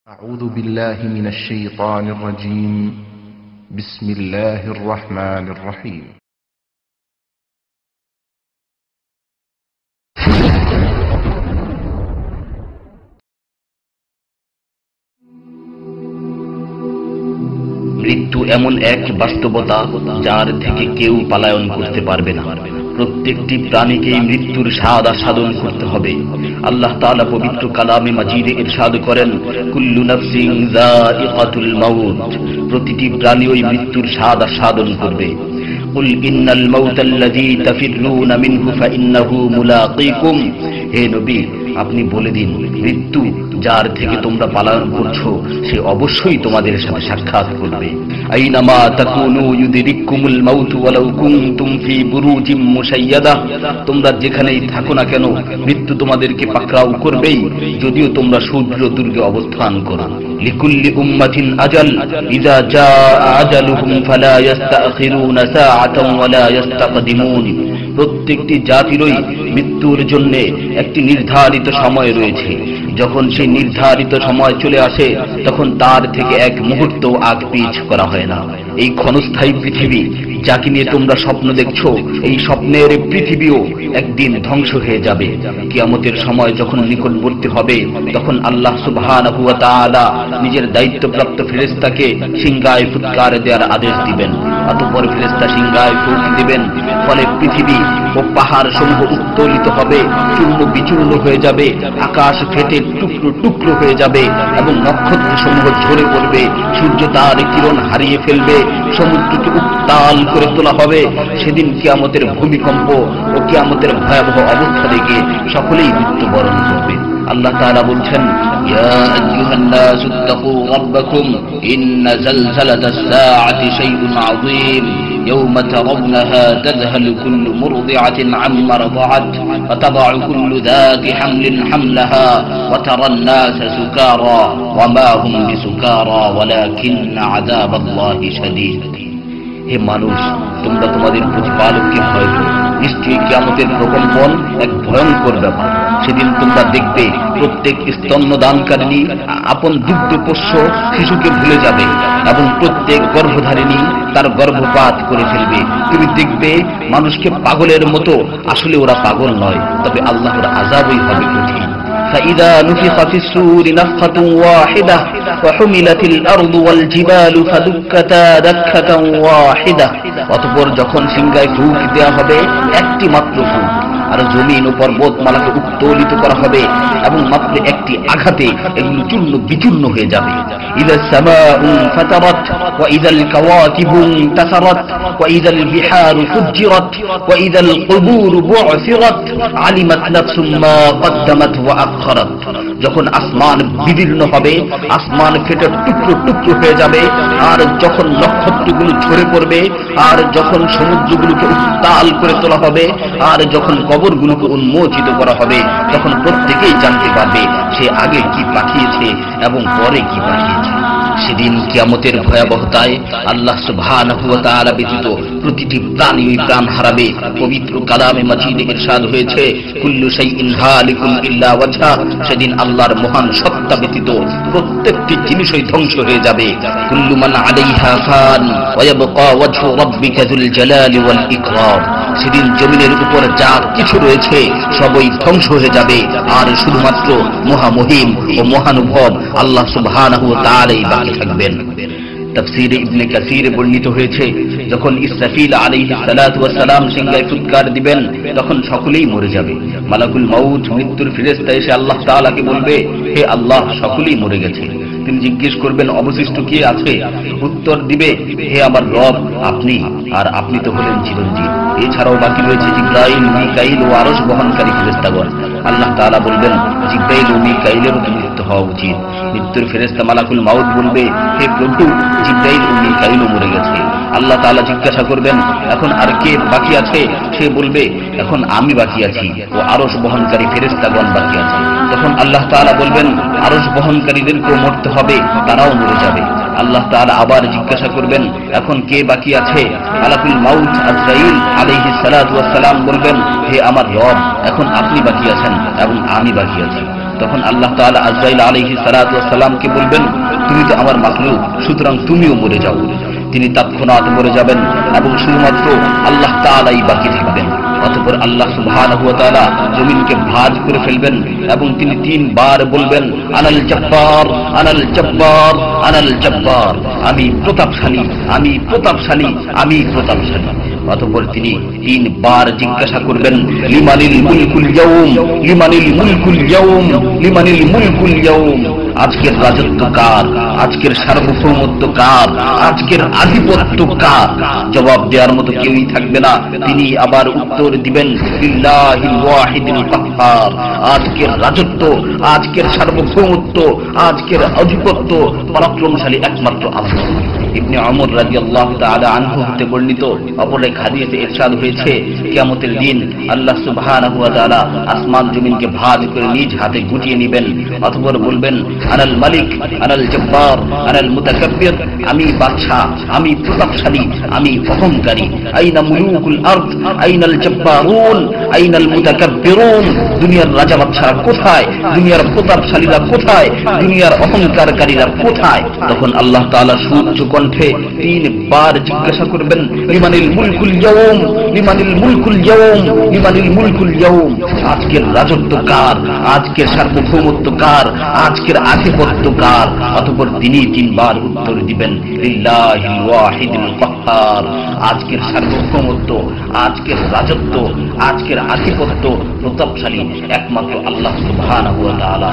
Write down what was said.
أعوذ بالله من الشيطان الرجيم. بسم الله الرحمن الرحيم. মৃত্যু এমন এক বাস্তবতা যার থেকে কেউ পলায়ন করতে পারবে না। প্রত্যেকটি প্রাণীকেই মৃত্যুর স্বাদ আস্বাদন করতে হবে। আল্লাহ তাআলা পবিত্র কালামে মাজিদে ইরশাদ করেন, কুল্লু নাফসিন যায়িকাতুল মাউত, প্রতিটি প্রাণী ওই মৃত্যুর স্বাদ আস্বাদন করবে। কুল ইন্নাল মাউতাল্লাযী তাফিররুনা মিনহু ফাইন্নাহু মুলাকীকুম, হে নবী আপনি বলে দিন, মৃত্যু যার থেকে তোমরা পলায়ন করছো সে অবশ্যই তোমাদের সাথে সাক্ষাৎ করবে। আইনামা তাকুনু ইউদরিকুমুল মাউতু ওয়ালাউ কুনতুম ফি বুরুজিম মুশাইয়াদা, তোমরা যেখানেই থাকো না কেন মৃত্যু তোমাদেরকে পাকড়াও করবেই, যদিও তোমরা সুদৃঢ় দুর্গে অবস্থান করো। লিকুল্লি উম্মাতিন আজাল, ইযা জাআ আজালুহুম ফালা ইস্তাখিরুনা সাআতান ওয়ালা ইস্তাকদিমুন, প্রত্যেকটি জাতিরই মৃত্যুর জন্য একটি নির্ধারিত সময় রয়েছে। যখন সেই নির্ধারিত সময় চলে আসে তখন তার থেকে এক মুহূর্ত আগ পিছ করা হয় না। এই ক্ষণস্থায়ী পৃথিবী যাকে নিয়ে তোমরা স্বপ্ন দেখছো, এই স্বপ্নের পৃথিবীও একদিন ধ্বংস হয়ে যাবে। কিয়ামতের সময় যখন নিকটবর্তী হবে তখন আল্লাহ সুবহানাহু ওয়া তাআলা নিজের দায়িত্বপ্রাপ্ত ফেরেশতাকে সিংহায় ফুৎকার দেওয়ার আদেশ দিবেন। অতঃপর ফেরেশতা সিংহায় ফুঁক দিবেন, ফলে পৃথিবী ও পাহাড় সমূহ উত্তোলিত হবে, চূর্ণ বিচূর্ণ হয়ে যাবে, আকাশ ফেটে টুকরো টুকরো হয়ে যাবে এবং নক্ষত্র সমূহ ঝরে পড়বে, সূর্য তার কিরণ হারিয়ে ফেলবে, সমুদ্রকে উত্তাল করে তোলা হবে। সেদিন কিয়ামতের ভূমিকম্প ও কিয়ামতের ভয়াবহ অবস্থা দেখে সকলেই মৃত্যুবরণ করবে। আল্লাহ তাআলা বলছেন, ইয়া আইয়ুহান নাসু ইত্তাকু রাব্বাকুম ইন্না যালযালাতাস সাআতি শাইউন আযীম يوم ترونها تذهل كل مرضعة عما رضعت وتضع كل ذات حمل حملها وترى الناس سكارى وما هم بسكارى ولكن عذاب الله شديد। হে মানুষ, তোমরা তোমাদের প্রতিপালককে ভয় করো, নিশ্চয়ই কিয়ামতের প্রকম্পন এক ভয়ঙ্কর ব্যাপার। সেদিন তোমরা দেখবে প্রত্যেক স্তন্যদানকারিণী আপন দুগ্ধপোষ্য শিশুকে ভুলে যাবে এবং প্রত্যেক গর্ভধারিণী তার গর্ভপাত করে ফেলবে। তুমি দেখবে মানুষকে পাগলের মতো, আসলে ওরা পাগল নয়, তবে আল্লাহর আযাবই হবে কঠিন। فإذا نفخ في الصور نفخة واحدة وحملت الأرض والجبال فدكتا دكة واحدة, অতঃপর যখন সিংহায় ফুঁক দেওয়া হবে একটি মাত্র ফুঁক, আর জমিন ও পর্বতমালাকে উত্তোলিত করা হবে এবং মাত্র একটি আঘাতে এগুলো চূর্ণ বিচূর্ণ হয়ে যাবে। ইযা সামাউ ফাতারাত ওয়া ইযাল কাওয়াকিবু ইনতাসারাত ওয়া ইযাল বিহারু ফুজ্জিরাত ওয়া ইযাল কুবুরু বু'সিরাত আলিমাত নাফসুম মা কদ্দামাত ওয়া আখখারাত, যখন আসমান বিদীর্ণ হবে, আসমান ফেটে টুকরো টুকরো হয়ে যাবে, আর যখন নক্ষত্রগুলো ঝরে পড়বে, আর যখন সমুদ্রগুলোকে উত্তাল করে তোলা হবে, আর যখন কবরগুলোকে উন্মোচিত করা হবে, তখন প্রত্যেকেই জানতে পারবে সে আগে কি পাঠিয়েছে এবং পরে কি পাঠিয়েছে। সেদিন কিয়ামতের ভয়াবহতায় আল্লাহ সুবহানাহু ওয়া তাআলা ব্যতীত প্রতিটি প্রাণী প্রাণ হারাবে। পবিত্র কালামে মাজিদে ইরশাদ হয়েছে, কুল্লু শাইইন হালিকুন ইল্লা ওয়াজহা, সেদিন আল্লাহর মহান সত্তা ব্যতীত প্রত্যেকটি জিনিসই ধ্বংস হয়ে যাবে। কুল্লু মান আলাইহা ফান ওয়া ইয়াবকা ওয়াজহু রাব্বিকা যুল জালালি ওয়াল ইকরাম, সেদিন জমিনের উপর যা কিছু রয়েছে সবই ধ্বংস হয়ে যাবে, আর শুধুমাত্র মহামহিম ও মহানুভব আল্লাহ সুবহানাহু ওয়া তাআলাই বাকি থাকবেন। তাফসীরে ইবনে কাসীরে বর্ণিত হয়েছে, যখন ইসরাফিল আলাইহিস সালাতু ওয়াস সালাম সিংহায় ফুৎকার দিবেন তখন সকলেই মরে যাবে। মালাকুল মাউত মৃত্যুর ফেরেশতা এসে আল্লাহ তাআলাকে বলবে, হে আল্লাহ, সকলেই মরে গেছে। তিনি জিজ্ঞেস করবেন, অবশিষ্ট কে আছে? উত্তর দিবে, হে আমার রব, আপনি, আর আপনি তো হলেন চিরঞ্জীব। এছাড়াও বাকি রয়েছে জিবরাইল, মিকাইল ও আরশ বহনকারী ফেরেশতাগণ। আল্লাহ তাআলা বলবেন, জিবরাইল ও মিকাইলেরও মৃত্যু হওয়া উচিত। মৃত্যুর ফেরেশতা মালাকুল মাউত বলবে, হে প্রভু, জিবরাইল ও মিকাইলও মরে গেছে। আল্লাহ তাআলা জিজ্ঞাসা করবেন, এখন আর কে বাকি আছে? সে বলবে, এখন আমি বাকি আছি ও আরশ বহনকারী ফেরেশতাগণ বাকি আছে। তখন আল্লাহ তাআলা বলবেন, আরশ বহনকারীদেরকেও মরতে হবে, তারাও মরে যাবে। আল্লাহ তাআলা আবার জিজ্ঞাসা করবেন, এখন কে বাকি আছে? মালাকুল মাউত আজরাইল আলাইহিস সালাতু ওয়াস সালাম বলবেন, হে আমার রব, এখন আপনি বাকি আছেন এবং আমি বাকি আছি। তখন আল্লাহ তাআলা আজরাইল আলাইহিস সালাতু ওয়াস সালামকে বলবেন, তুমি তো আমার মাখলুক, সুতরাং তুমিও মরে যাও। তিনি তৎক্ষণাৎ মরে যাবেন এবং শুধুমাত্র আল্লাহ তাআলাই বাকি থাকবেন। অতঃপর আল্লাহ সুবহানাহু ওয়া তাআলা জমিনকে ভাঁজ করে ফেলবেন এবং তিনি 3 বার বলবেন, আনাল জব্বার, আনাল জব্বার, আনাল জব্বার, আমি প্রতাপশালী, আমি প্রতাপশালী, আমি প্রতাপশালী। অতঃপর তিনি 3 বার জিজ্ঞাসা করবেন, লিমানিল মুলকুল ইয়াউম, লিমানিল মুলকুল ইয়াউম, লিমানিল মুলকুল ইয়াউম, আজকের রাজত্ব কার, আজকের সার্বভৌমত্ব কার, আজকের আধিপত্য কার? জবাব দেওয়ার মতো কেউই থাকবে না। তিনি আবার উত্তর দিবেন, লিল্লাহিল ওয়াহিদিল কাহ্হার, আজকের রাজত্ব, আজকের সার্বভৌমত্ব, আজকের আধিপত্য পরাক্রমশালী একমাত্র আল্লাহ। ইবনে ওমর রাদিয়াল্লাহু তাআলা আনহু হতে বর্ণিত অপর এক হাদিসে ইরশাদ হয়েছে, কিয়ামতের দিন আল্লাহ সুবহানাহু ওয়া তাআলা আসমান জমিনকে ভাঁজ করে নিজ হাতে গুটিয়ে নেবেন। অতঃপর বলবেন, আনাল মালিক, আনাল জব্বার, আনাল মুতাকাব্বির, আমি বাদশাহ, আমি প্রতাপশালী, আমি অহংকারী। আইনা মুলুকুল আরদ, আইনাল জব্বারুন, আইনাল মুতাকাব্বিরুন, দুনিয়ার রাজা বাদশারা কোথায়, দুনিয়ার প্রতাপশালীরা কোথায়, দুনিয়ার অহংকারকারীরা কোথায়? তখন আল্লাহ তাআলা সুউচ্চ কণ্ঠে 3 বার জিজ্ঞাসা করবেন, লিমানিল মুলকুল ইয়াউম, লিমানিল মুলকুল ইয়াউম, লিমানিল মুলকুল ইয়াউম, আজকের রাজত্ব কার, আজকের সার্বভৌমত্ব কার, আজকের আধিপত্য কার? অতঃপর তিনি 3 বার উত্তর দিবেন, লিল্লাহিল ওয়াহিদিল কাহ্হার, আজকের সার্বভৌমত্ব, আজকের রাজত্ব, আজকের আধিপত্য প্রতাপশালী একমাত্র আল্লাহ সুবহানাহু ওয়া তাআলা।